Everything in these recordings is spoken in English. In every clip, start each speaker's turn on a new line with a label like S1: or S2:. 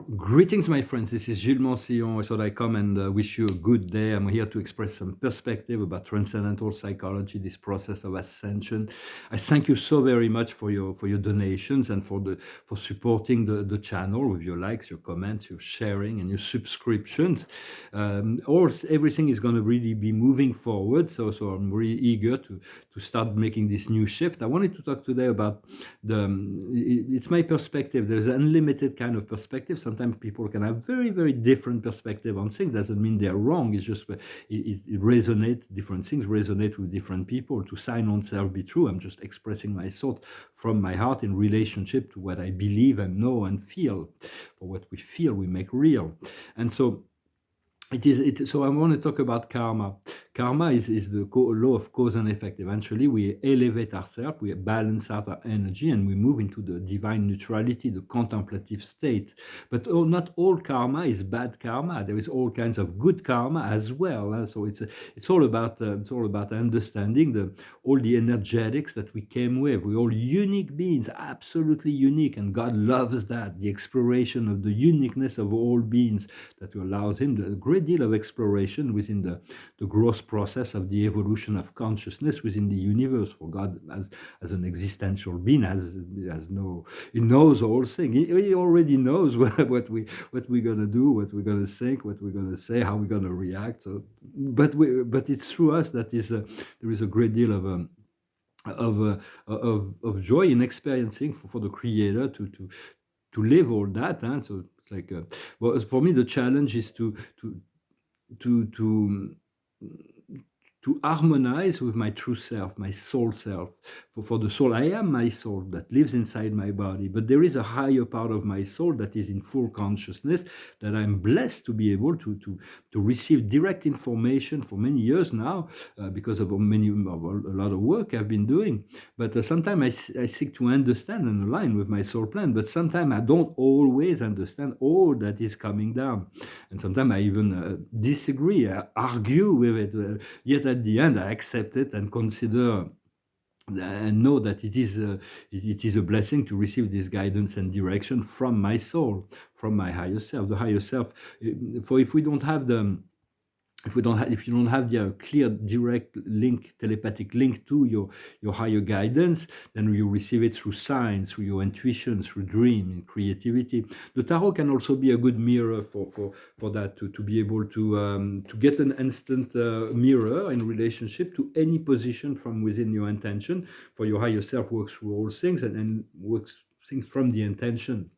S1: Greetings, my friends. This is Gilles Mancillon. So I come and wish you a good day. I'm here to express some perspective about transcendental psychology, this process of ascension. I thank you so very much for your donations and for supporting the channel with your likes, your comments, your sharing, and your subscriptions. Everything is going to really be moving forward. So I'm really eager to start making this new shift. I wanted to talk today about it's my perspective. There's an unlimited kind of perspective. Sometimes people can have very, very different perspective on things. Doesn't mean they're wrong. It's just it resonates. Different things resonate with different people. To sign on self be true, I'm just expressing my thought from my heart in relationship to what I believe and know and feel. For what we feel, we make real. And so so I want to talk about karma. Karma is the law of cause and effect. Eventually, we elevate ourselves, we balance out our energy, and we move into the divine neutrality, the contemplative state. But not all karma is bad karma. There is all kinds of good karma as well. So it's all about understanding all the energetics that we came with. We're all unique beings, absolutely unique, and God loves that. The exploration of the uniqueness of all beings that allows Him a great deal of exploration within the growth process of the evolution of consciousness within the universe. For God, as an existential being, He knows all things. He already knows what we're gonna do, what we're gonna think, what we're gonna say, how we're gonna react. So, but it's through us that there is a great deal of joy in experiencing for the Creator to live all that. So it's like, well, for me, the challenge is to to to harmonize with my true self, my soul self. For the soul, I am my soul that lives inside my body, but there is a higher part of my soul that is in full consciousness, that I'm blessed to be able to receive direct information for many years now, because of a lot of work I've been doing. But sometimes I seek to understand and align with my soul plan, but sometimes I don't always understand all that is coming down. And sometimes I even disagree, argue with it. Yet at the end, I accept it and consider and know that it is a blessing to receive this guidance and direction from my soul, from my higher self. The higher self. For if you don't have the clear direct link, telepathic link to your higher guidance, then you receive it through signs, through your intuition, through dream and creativity. The tarot can also be a good mirror for that, to be able to get an instant mirror in relationship to any position from within your intention. For your higher self works through all things and works things from the intention.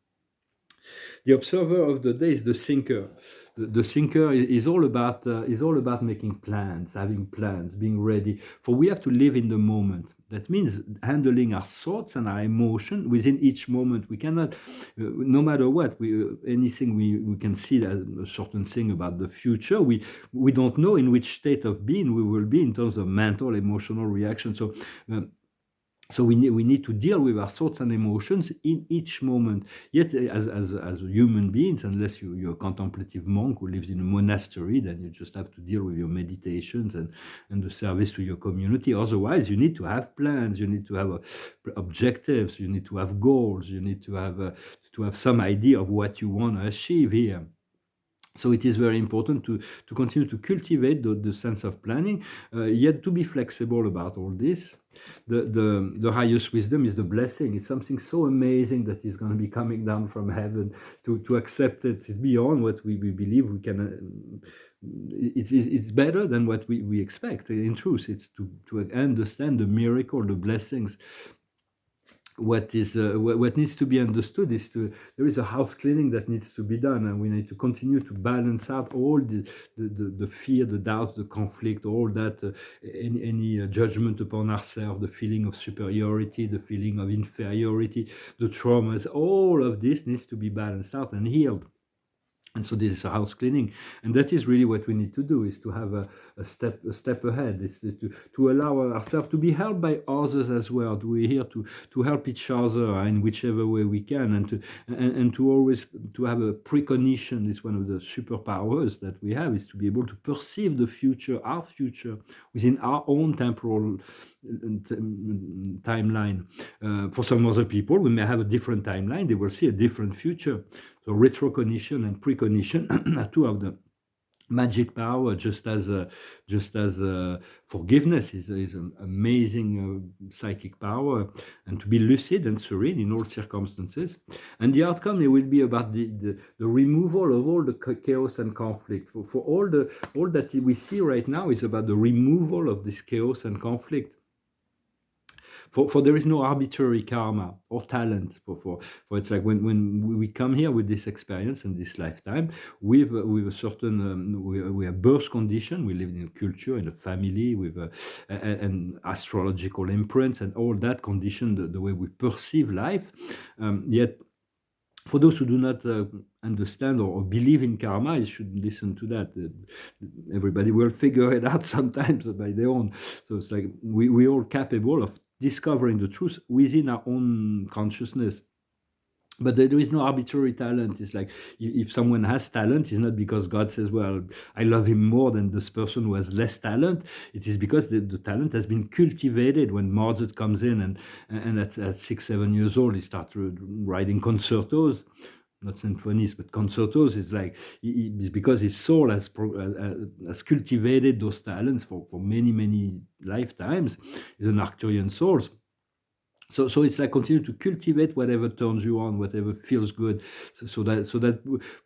S1: The observer of the day is the thinker. The thinker is all about making plans, having plans, being ready. For we have to live in the moment. That means handling our thoughts and our emotion within each moment. We cannot, no matter what, anything we can see as a certain thing about the future. We don't know in which state of being we will be in terms of mental, emotional reaction. So we need to deal with our thoughts and emotions in each moment. Yet, as human beings, unless you're a contemplative monk who lives in a monastery, then you just have to deal with your meditations and the service to your community. Otherwise, you need to have plans, you need to have objectives, you need to have goals, you need to have some idea of what you want to achieve here. So it is very important to continue to cultivate the sense of planning, yet to be flexible about all this. The highest wisdom is the blessing. It's something so amazing that is going to be coming down from heaven. To accept it beyond what we believe we can. It's better than what we expect. In truth, it's to understand the miracle, the blessings. What needs to be understood is there is a house cleaning that needs to be done, and we need to continue to balance out all the fear, the doubt, the conflict, all that, any judgment upon ourselves, the feeling of superiority, the feeling of inferiority, the traumas. All of this needs to be balanced out and healed. And so this is a house cleaning, and that is really what we need to do, is to have a step ahead, is to allow ourselves to be helped by others as well. We're here to help each other in whichever way we can, and to always to have a precognition. Is one of the superpowers that we have, is to be able to perceive the future, our future, within our own temporal timeline. For some other people, we may have a different timeline. They will see a different future. So retrocognition and precognition are two of the magic power, just as forgiveness is an amazing psychic power, and to be lucid and serene in all circumstances. And the outcome, it will be about the removal of all the chaos and conflict. For all that we see right now is about the removal of this chaos and conflict. For there is no arbitrary karma or talent. For it's like when we come here with this experience and this lifetime with a certain we have birth condition. We live in a culture, in a family with an astrological imprints and all that condition the way we perceive life. Yet for those who do not understand or believe in karma, you should listen to that. Everybody will figure it out sometimes by their own. So it's like we all capable of discovering the truth within our own consciousness. But there is no arbitrary talent. It's like if someone has talent, it's not because God says, well, I love him more than this person who has less talent. It is because the talent has been cultivated. When Mozart comes in and at 6-7 years old, he starts writing concertos, not symphonies, but concertos. It's like it's because his soul has cultivated those talents for many lifetimes. He's an Arcturian soul. So it's like continue to cultivate whatever turns you on, whatever feels good. So that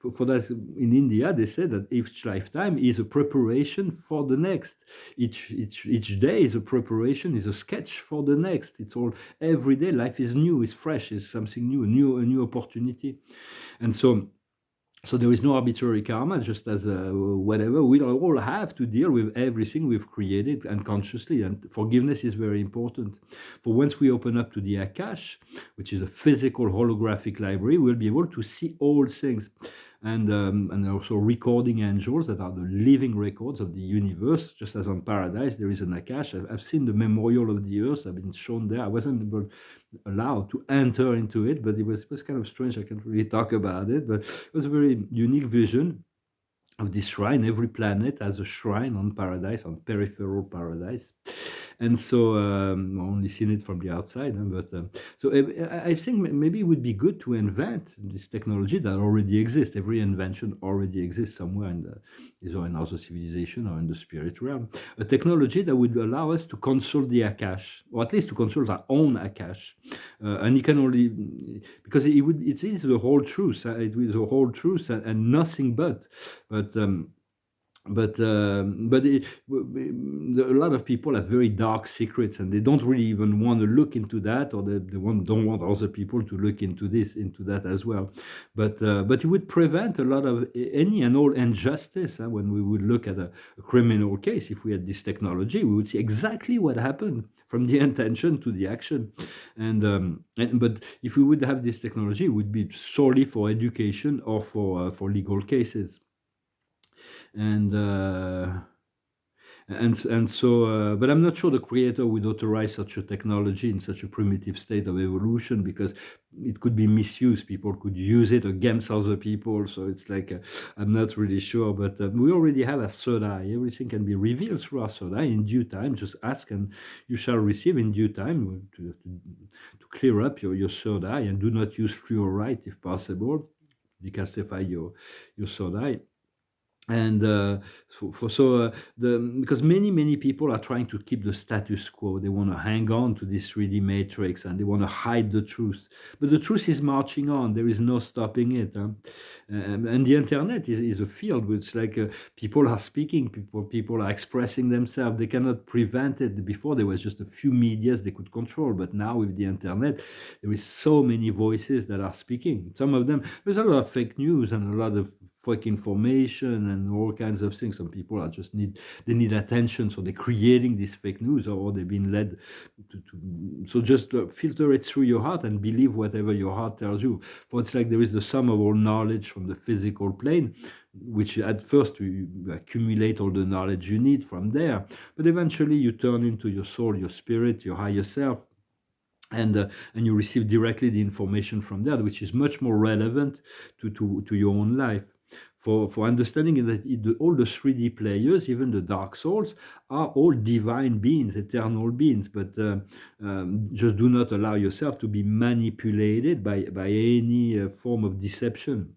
S1: for that in India they say that each lifetime is a preparation for the next. Each day is a preparation, is a sketch for the next. It's all every day. Life is new, is fresh, is something new, a new opportunity, and so there is no arbitrary karma, just as whatever. We all have to deal with everything we've created unconsciously, and forgiveness is very important. For once we open up to the Akash, which is a physical holographic library, we'll be able to see all things. And also recording angels that are the living records of the universe, just as on Paradise there is an Akash. I've seen the memorial of the earth. I've been shown there. I wasn't allowed to enter into it, but it was kind of strange. I can't really talk about it, but it was a very unique vision of this shrine. Every planet has a shrine on Paradise, on peripheral Paradise. And so only seen it from the outside, but so I think maybe it would be good to invent this technology that already exists. Every invention already exists somewhere either in other civilization or in the spirit realm. A technology that would allow us to consult the Akash, or at least to consult our own Akash, and it can only because it is the whole truth. It is the whole truth and nothing but. But a lot of people have very dark secrets, and they don't really even want to look into that, or they don't want other people to look into that as well. But it would prevent a lot of any and all injustice. When we would look at a criminal case, if we had this technology, we would see exactly what happened from the intention to the action. But if we would have this technology, it would be solely for education or for legal cases. And so, but I'm not sure the creator would authorize such a technology in such a primitive state of evolution, because it could be misused. People could use it against other people. So it's like, I'm not really sure, but we already have a third eye. Everything can be revealed through our third eye in due time. Just ask and you shall receive in due time to clear up your third eye, and do not use fluorite if possible. Decalcify your third eye. And because many people are trying to keep the status quo. They want to hang on to this 3D matrix, and they want to hide the truth. But the truth is marching on. There is no stopping it. And the internet is a field which, like, people are speaking, people are expressing themselves. They cannot prevent it. Before there was just a few medias they could control, but now with the internet, there is so many voices that are speaking. Some of them, there's a lot of fake news and a lot of fake information and all kinds of things. Some people are just need attention, so they're creating this fake news, or they've been led to so just filter it through your heart and believe whatever your heart tells you. For it's like there is the sum of all knowledge from the physical plane, which at first you accumulate all the knowledge you need from there, but eventually you turn into your soul, your spirit, your higher self, and you receive directly the information from that, which is much more relevant to your own life. For understanding that all the 3D players, even the Dark Souls, are all divine beings, eternal beings, but just do not allow yourself to be manipulated by any form of deception.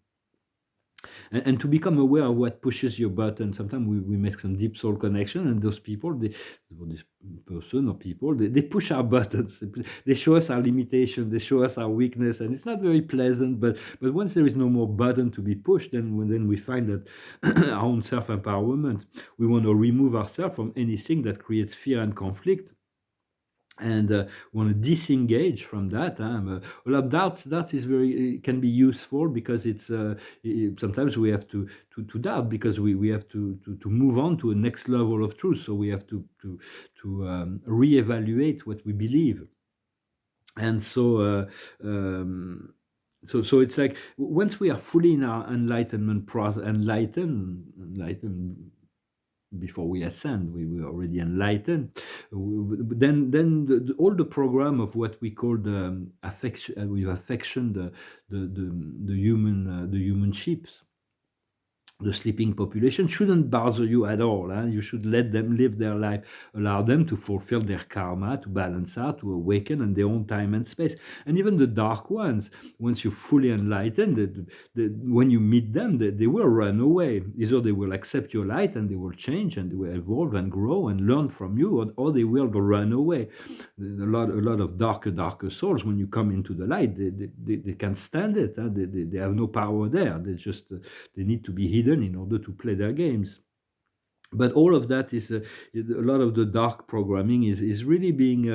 S1: and to become aware of what pushes your button. Sometimes we make some deep soul connection, and those people, this person or people, they push our buttons. They show us our limitation, they show us our weakness, and it's not very pleasant. But once there is no more button to be pushed, then we find that our own self-empowerment. We want to remove ourselves from anything that creates fear and conflict, and want to disengage from that. Well, doubt is very can be useful, because it's sometimes we have to doubt, because we have to move on to a next level of truth. So we have to reevaluate what we believe. And so it's like, once we are fully in our enlightenment process, enlightened before we ascend, we were already enlightened. Then all the program of what we call the affection, with affection, the human ships, the sleeping population, shouldn't bother you at all. You should let them live their life, allow them to fulfill their karma, to balance out, to awaken in their own time and space. And even the dark ones, once you're fully enlightened, when you meet them, they will run away. Either they will accept your light and they will change and they will evolve and grow and learn from you, or they will run away. A lot of darker souls, when you come into the light, they can't stand it. They have no power there. They need to be hidden in order to play their games. But all of that is a lot of the dark programming is really being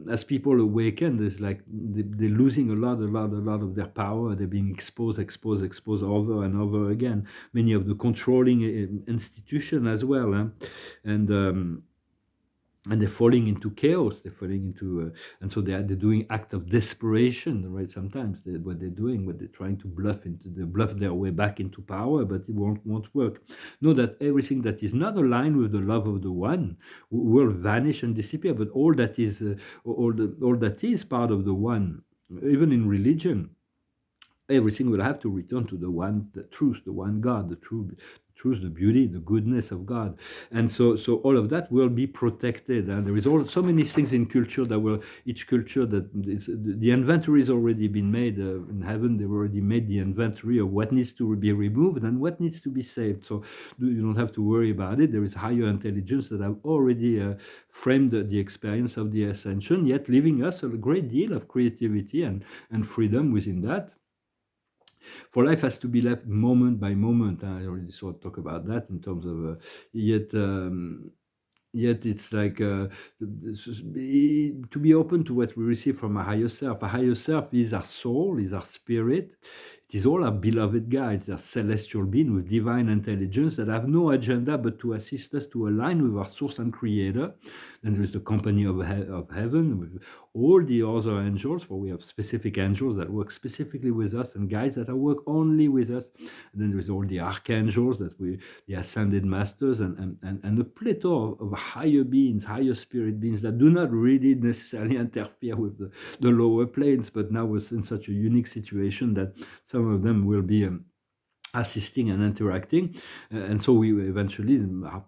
S1: as people awaken, there's like they're losing a lot of their power. They're being exposed over and over again. Many of the controlling institution as well, and they're falling into chaos. They're falling into, and so they're doing act of desperation, right? Sometimes what they're trying to they bluff their way back into power, but it won't work. Know that everything that is not aligned with the love of the One will vanish and disappear. But all that is, all that is part of the One, even in religion, everything will have to return to the one, the truth, the one God, the truth, the beauty, the goodness of God. And so all of that will be protected. And there is so many things in culture each culture the inventory has already been made in heaven. They've already made the inventory of what needs to be removed and what needs to be saved. So you don't have to worry about it. There is higher intelligence that have already framed the experience of the ascension, yet leaving us a great deal of creativity and freedom within that. For life has to be left moment by moment. I already sort of talk about that in terms of yet it's like to be open to what we receive from a higher self. A higher self is our soul, is our spirit. It is all our beloved guides, our celestial being with divine intelligence that have no agenda but to assist us to align with our source and creator. Then there is the company of heaven with all the other angels, for we have specific angels that work specifically with us and guides that work only with us. And then there is all the archangels the ascended masters, and a plethora of higher beings, higher spirit beings that do not really necessarily interfere with the lower planes, but now we're in such a unique situation that some of them will be assisting and interacting, and so we eventually,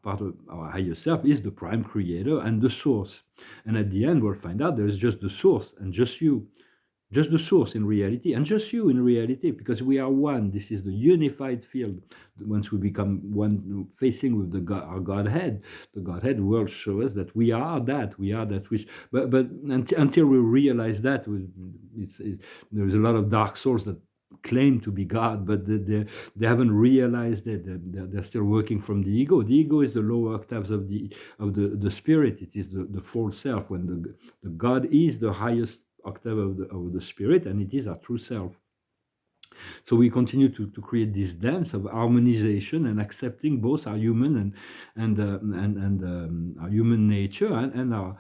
S1: part of our higher self is the prime creator and the source. And at the end, we'll find out there is just the source and just you. Just the source in reality, and just you in reality, because we are one. This is the unified field. Once we become one, facing with our Godhead, the Godhead will show us that we are that which. But until we realize that, there's a lot of dark souls that claim to be God, but they haven't realized it. They're still working from the ego. The ego is the lower octaves of the spirit. It is the false self. When the God is the highest octave of the spirit, and it is our true self. So we continue to create this dance of harmonization and accepting both our human and our human nature and our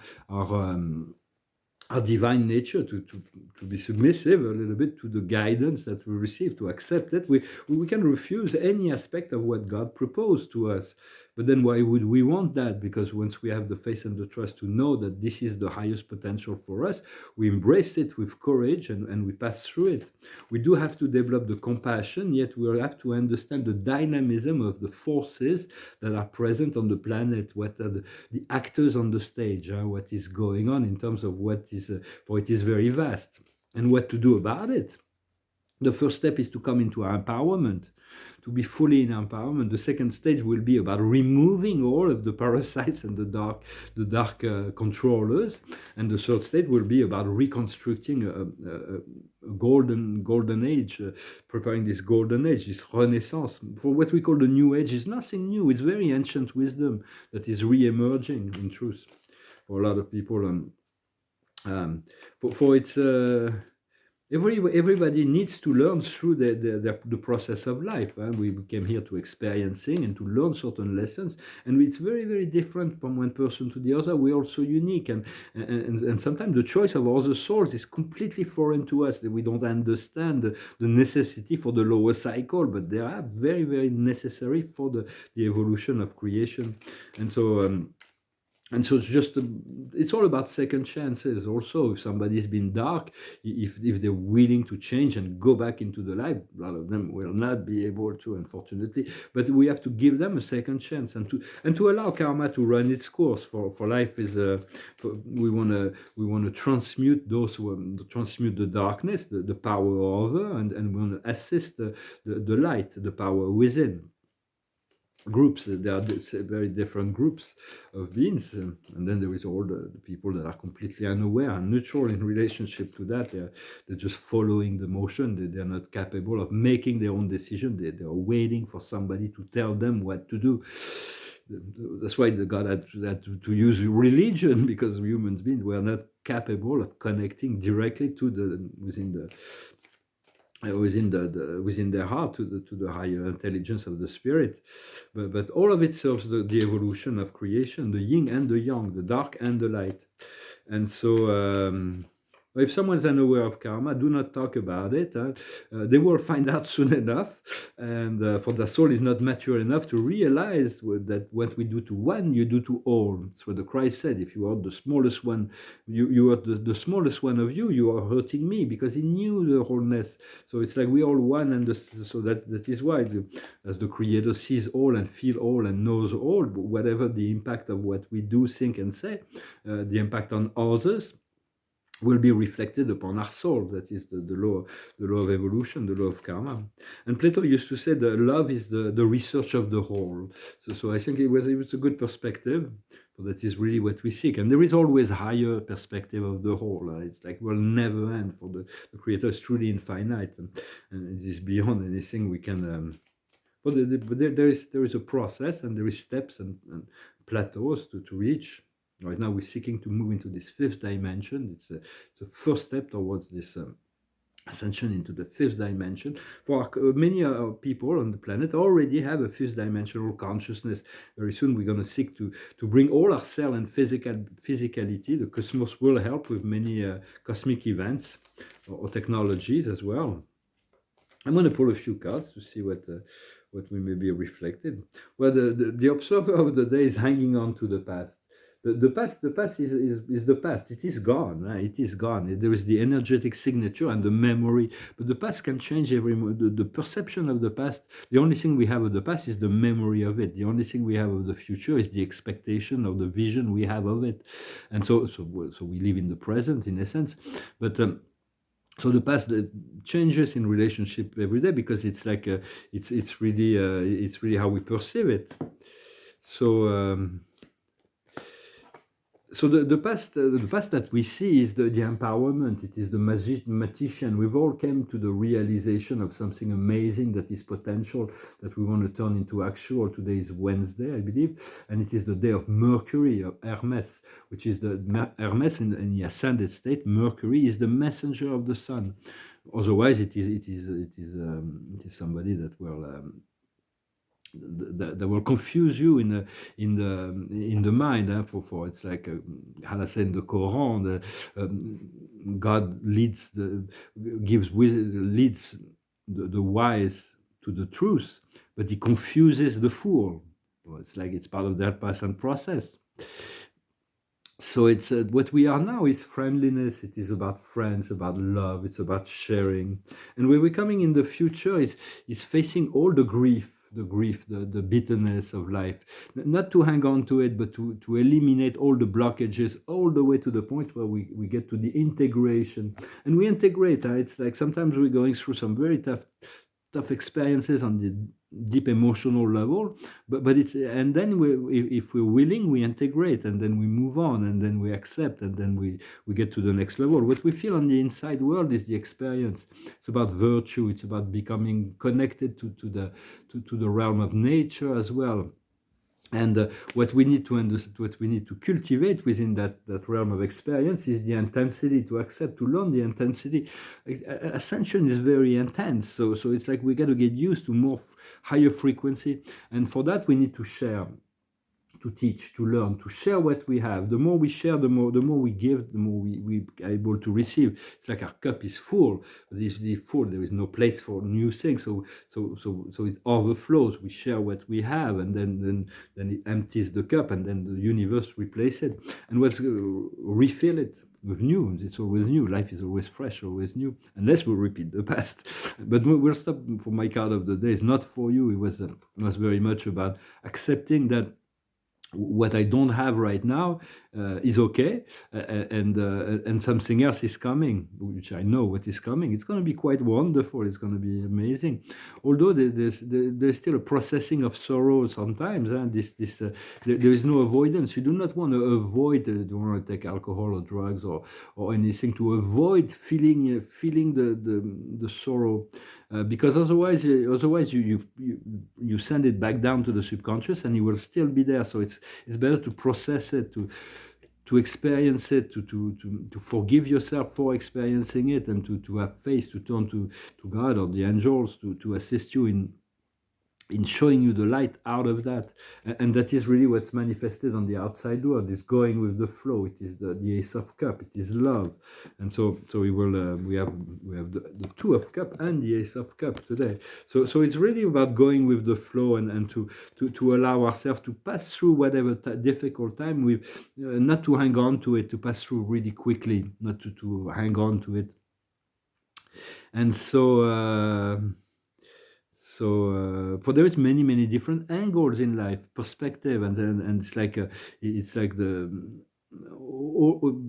S1: divine nature, to be submissive a little bit to the guidance that we receive, to accept it. We can refuse any aspect of what God proposed to us. But then why would we want that? Because once we have the faith and the trust to know that this is the highest potential for us, we embrace it with courage and we pass through it. We do have to develop the compassion, yet we have to understand the dynamism of the forces that are present on the planet, what are the actors on the stage, what is going on in terms of what is, for it is very vast, and what to do about it. The first step is to come into our empowerment, to be fully in empowerment. The second stage will be about removing all of the parasites and the dark controllers, and the third stage will be about reconstructing a golden age, preparing this golden age, this renaissance. For what we call the new age is nothing new. It's very ancient wisdom that is re-emerging in truth for a lot of people. For its everybody needs to learn through the process of life. We came here to experiencing and to learn certain lessons, and it's very, very different from one person to the other. We're also unique, and sometimes the choice of other souls is completely foreign to us. That we don't understand the necessity for the lower cycle, but they are very, very necessary for the evolution of creation. And so it's just it's all about second chances. Also, if somebody's been dark, if they're willing to change and go back into the light, a lot of them will not be able to, unfortunately. But we have to give them a second chance, and to allow karma to run its course. For life is we want to transmute those who transmute the darkness, the power over, and we want to assist the light, the power within. Groups, there are very different groups of beings, and then there is all the people that are completely unaware and neutral in relationship to that. They're just following the motion. They're not capable of making their own decision. They're waiting for somebody to tell them what to do. That's why the God had to use religion, because human beings were not capable of connecting directly to within their heart to the higher intelligence of the spirit. But all of it serves the evolution of creation, the yin and the yang, the dark and the light. And so if someone's unaware of karma, do not talk about it. They will find out soon enough, and for the soul is not mature enough to realize that what we do to one, you do to all. That's what the Christ said. If you are the smallest one, you are the smallest one of you, you are hurting me, because he knew the wholeness. So it's like we all one, and so that is why, as the Creator sees all and feel all and knows all, whatever the impact of what we do, think, and say, the impact on others will be reflected upon our soul. That is the law of evolution, the law of karma. And Plato used to say that love is the research of the whole. So I think it was a good perspective. So that is really what we seek. And there is always higher perspective of the whole. It's like we'll never end, for the Creator is truly infinite, and it is beyond anything we can. But there is a process, and there is steps and plateaus to reach. Right now, we're seeking to move into this fifth dimension. It's the first step towards this ascension into the fifth dimension. For many people on the planet already have a fifth dimensional consciousness. Very soon, we're going to seek to bring all our cell and physicality. The cosmos will help with many cosmic events or technologies as well. I'm going to pull a few cards to see what we may be reflected. Well, the observer of the day is hanging on to the past. The past is the past. It is gone. Right? It is gone. There is the energetic signature and the memory, but the past can change every moment. The perception of the past, the only thing we have of the past is the memory of it. The only thing we have of the future is the expectation of the vision we have of it. And so we live in the present, in essence. But so the past changes in relationship every day, because it's like it's really how we perceive it. So the past that we see is the empowerment. It is the magician. We've all came to the realization of something amazing that is potential, that we want to turn into actual. Today is Wednesday, I believe, and it is the day of Mercury, of Hermes, which is the Hermes in the ascended state. Mercury is the messenger of the sun. Otherwise, it is somebody that will. That will confuse you in the mind. For it's like Allah said in the Quran, God leads the wise to the truth, but he confuses the fool. Well, it's like it's part of that present process. So it's what we are now is friendliness. It is about friends, about love. It's about sharing. And where we're coming in the future is facing all the grief. the grief, the bitterness of life. Not to hang on to it, but to eliminate all the blockages, all the way to the point where we get to the integration. And we integrate. It's like sometimes we're going through some very tough experiences on the deep emotional level, but it's, and then if we're willing, we integrate, and then we move on, and then we accept, and then we get to the next level. What we feel on the inside world is the experience. It's about virtue. It's about becoming connected to the realm of nature as well. And what we need to understand, what we need to cultivate within that realm of experience is the intensity, to accept, to learn the intensity. Ascension is very intense, so it's like we got to get used to more higher frequency, and for that we need to share, to teach, to learn, to share what we have. The more we share, the more we give, the more we are able to receive. It's like our cup is full. This is full. There is no place for new things. So it overflows. We share what we have, and then it empties the cup, and then the universe replaces it. And what's refill it with new. It's always new. Life is always fresh, always new, unless we repeat the past. But we'll stop for my card of the day. It's not for you. It was very much about accepting that what I don't have right now is okay, and something else is coming, which I know what is coming. It's going to be quite wonderful. It's going to be amazing. Although there's still a processing of sorrow sometimes, and there is no avoidance. You do not want to avoid. You don't want to take alcohol or drugs or anything to avoid feeling the sorrow. Because otherwise you send it back down to the subconscious, and it will still be there. So it's better to process it, to experience it, to forgive yourself for experiencing it, and to have faith, to turn to God or the angels to assist you in showing you the light out of that. And that is really what's manifested on the outside world, is going with the flow. It is the Ace of Cup, it is love. And so we have the Two of Cup and the Ace of Cup today. So it's really about going with the flow, and to allow ourselves to pass through whatever difficult time, with not to hang on to it, to pass through really quickly, not to hang on to it. And for there is many different angles in life, perspective, and it's like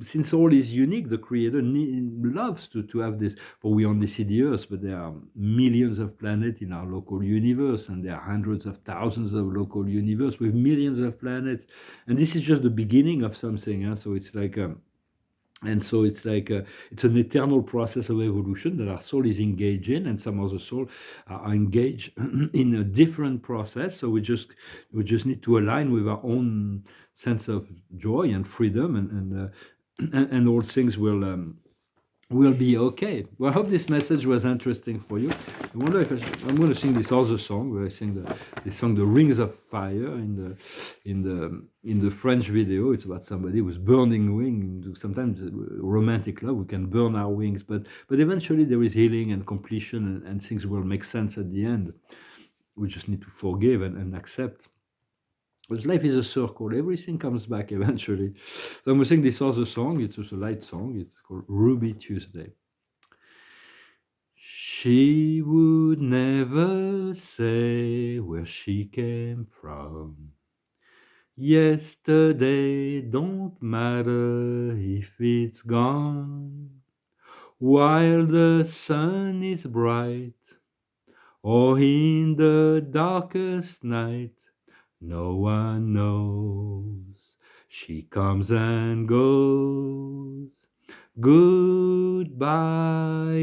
S1: since all is unique, the Creator loves to have this. For we only see the Earth, but there are millions of planets in our local universe, and there are hundreds of thousands of local universe with millions of planets, and this is just the beginning of something. So it's like. And so it's like it's an eternal process of evolution that our soul is engaged in, and some other soul are engaged in a different process. So we just need to align with our own sense of joy and freedom, and all things will be okay. Well, I hope this message was interesting for you. I wonder if I'm going to sing this other song, where I sing this song, "The Rings of Fire," in the French video. It's about somebody who's burning wing. Sometimes romantic love, we can burn our wings, but eventually there is healing and completion, and things will make sense at the end. We just need to forgive and accept. Because life is a circle, everything comes back eventually. So I'm going to sing this other song. It's just a light song. It's called Ruby Tuesday. She would never say where she came from. Yesterday don't matter if it's gone. While the sun is bright, or in the darkest night, no one knows. She comes and goes. Goodbye,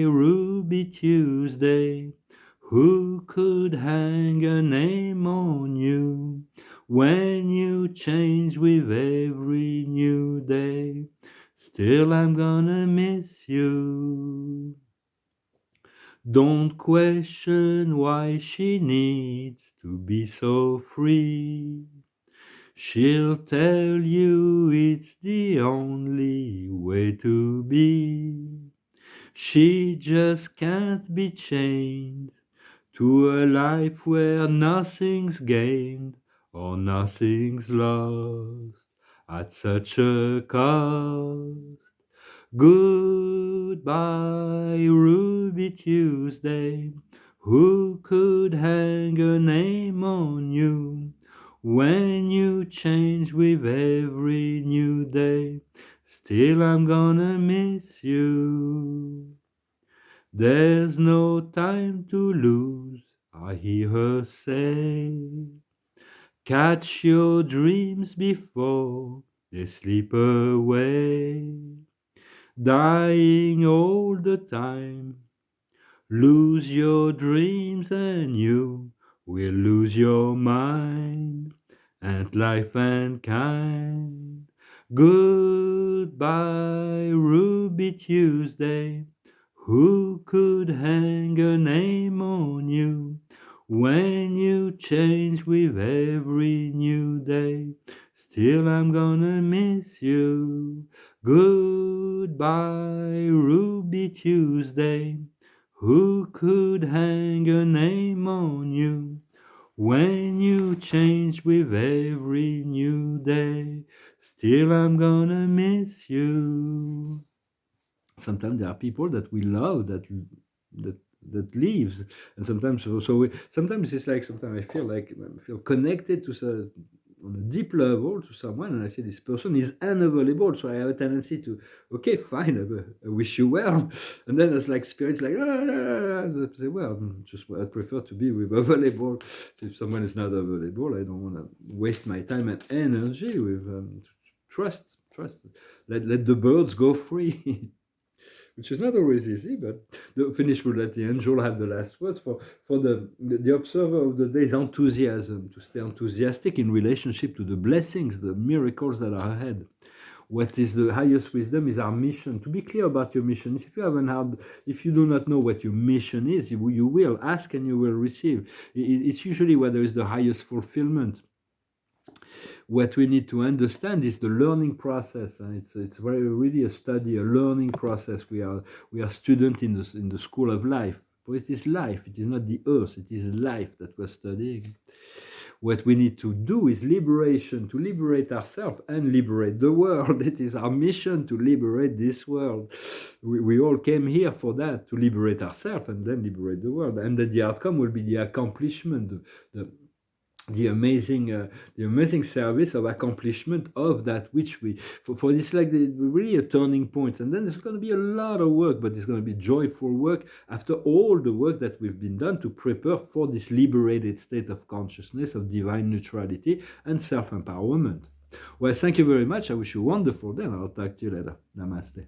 S1: Ruby Tuesday. Who could hang a name on you when you change with every new day? Still, I'm gonna miss you. Don't question why she needs to be so free. She'll tell you it's the only way to be. She just can't be chained to a life where nothing's gained or nothing's lost at such a cost. Goodbye, Ruby Tuesday. Who could hang a name When you change with every new day, still I'm gonna miss you. There's no time to lose, I hear her say. Catch your dreams before they slip away. Dying all the time. Lose your dreams and you will lose your mind and life and kind. Goodbye, Ruby Tuesday. Who could hang a name on you when you change with every new day? Still, I'm gonna miss you. Goodbye, Ruby Tuesday. Who could hang a name on you when you change with every new day? Still, I'm gonna miss you. Sometimes there are people that we love that that leaves, and sometimes sometimes it's like sometimes I feel connected to on a deep level to someone, and I say this person is unavailable, so I have a tendency to, okay, fine, I wish you well, and then it's like spirits like, I say, well, just I prefer to be with available. If someone is not available, I don't want to waste my time and energy with trust. Let the birds go free. Which is not always easy, but the finish will let the angel have the last words. For the observer of the day's enthusiasm, to stay enthusiastic in relationship to the blessings, the miracles that are ahead. What is the highest wisdom is our mission. To be clear about your mission. If you do not know what your mission is, you will ask and you will receive. It's usually where there is the highest fulfillment. What we need to understand is the learning process, and it's very really a study, a learning process. We are students in the school of life, but it is life. It is not the earth. It is life that we're studying. What we need to do is liberation, to liberate ourselves and liberate the world. It is our mission to liberate this world. We all came here for that, to liberate ourselves and then liberate the world. And then the outcome will be the accomplishment, the amazing service of accomplishment of that which for this, like really a turning point. And then there's going to be a lot of work, but it's going to be joyful work after all the work that we've been done to prepare for this liberated state of consciousness, of divine neutrality and self-empowerment. Well, thank you very much. I wish you a wonderful day, and I'll talk to you later. Namaste.